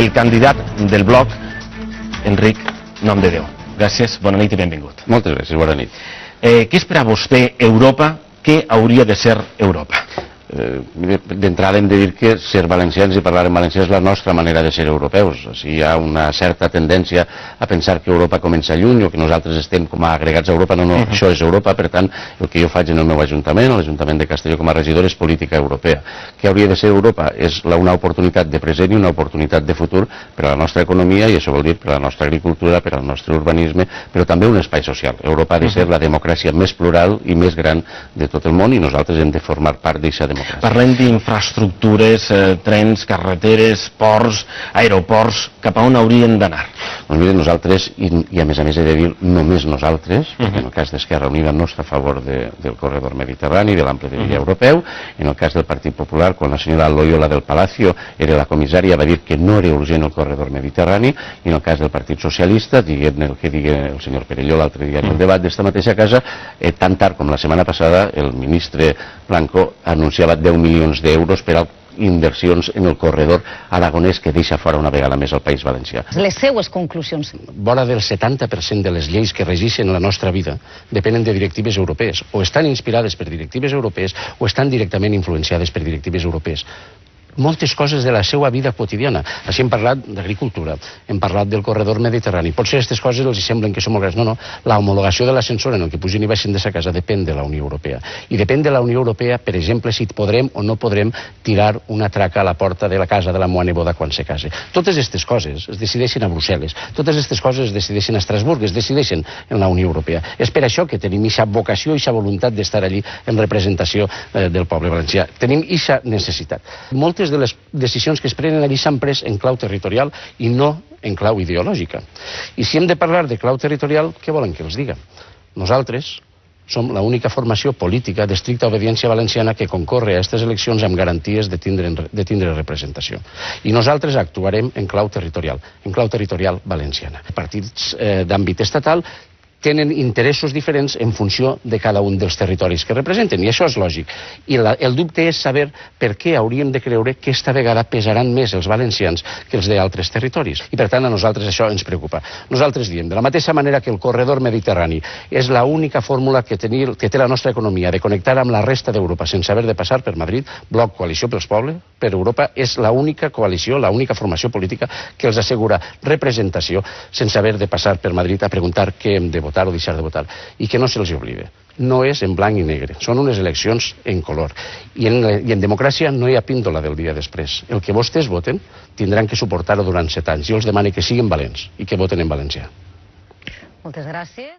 el candidat del bloc, Enric Nomdedeu. Gràcies, bona nit i benvingut. Moltes gràcies, bona nit. Què és per a vostè Europa? Què hauria de ser Europa? D'entrada hem de dir que ser valencians i parlar en valencià és la nostra manera de ser europeus. Hi ha una certa tendència a pensar que Europa comença lluny o que nosaltres estem com a agregats a Europa. No, això és Europa. Per tant, el que jo faig en el meu ajuntament, l'Ajuntament de Castelló com a regidor, és política europea. Què hauria de ser Europa? És una oportunitat de present i una oportunitat de futur per a la nostra economia, i això vol dir per a la nostra agricultura, per al nostre urbanisme, però també un espai social. Europa ha de ser la democràcia més plural i més gran de tot el món, i nosaltres hem de formar part d'aquesta democràcia. Parlem d'infraestructures, trens, carreteres, ports, aeroports, cap a on haurien d'anar? Doncs mira, nosaltres, i a més he de dir només nosaltres, perquè en el cas d'Esquerra Unida no està a favor del corredor mediterrani, de l'ample de via europeu. En el cas del Partit Popular, quan la senyora Loyola del Palacio era la comissària, va dir que no era urgent el corredor mediterrani, i en el cas del Partit Socialista, dient el que digui el senyor Perelló l'altre dia en el debat d'esta mateixa casa, tan tard com la setmana passada, el ministre Blanco anunciava 10 milions d'euros per a inversions en el corredor aragonès que deixa fora una vegada més el País Valencià. Les seues conclusions. Vora del 70% de les lleis que regeixen la nostra vida depenen de directives europees, o estan inspirades per directives europees o estan directament influenciades per directives europees. Moltes coses de la seva vida quotidiana. Així hem parlat d'agricultura, hem parlat del corredor mediterrani. Potser aquestes coses els semblen que són molt grans. No, la homologació de l'ascensor en el que pugen i baixen de sa casa depèn de la Unió Europea. I depèn de la Unió Europea, per exemple, si podrem o no podrem tirar una traca a la porta de la casa de la meua neboda quan se case. Totes aquestes coses es decideixen a Brussel·les, totes aquestes coses es decideixen a Estrasburg, es decideixen en la Unió Europea. És per això que tenim aquesta vocació i aquesta voluntat d'estar allí en representació del poble valencià. Tenim aquesta necessitat. Moltes de les decisions que es prenen allí s'han pres en clau territorial i no en clau ideològica. I si hem de parlar de clau territorial, què volen que els diga? Nosaltres som l'única formació política d'estricta obediència valenciana que concorre a aquestes eleccions amb garanties de tindre representació. I nosaltres actuarem en clau territorial valenciana. Partits d'àmbit estatal tenen interessos diferents en funció de cada un dels territoris que representen, i això és lògic. I el dubte és saber per què hauríem de creure que esta vegada pesaran més els valencians que els d'altres territoris. I per tant a nosaltres això ens preocupa. Nosaltres diem, de la mateixa manera que el corredor mediterrani és l'única fórmula que té la nostra economia de connectar amb la resta d'Europa sense haver de passar per Madrid, Bloc Coalició pels Pobles, per Europa, és l'única coalició, l'única formació política que els assegura representació sense haver de passar per Madrid a preguntar què hem de votar o deixar de votar, i que no se'ls oblide. No és en blanc i negre, són unes eleccions en color. I en democràcia no hi ha píndola del dia després. El que vostès voten tindran que suportar-ho durant 7 anys. Jo els demano que siguin valents i que voten en valencià. Moltes gràcies.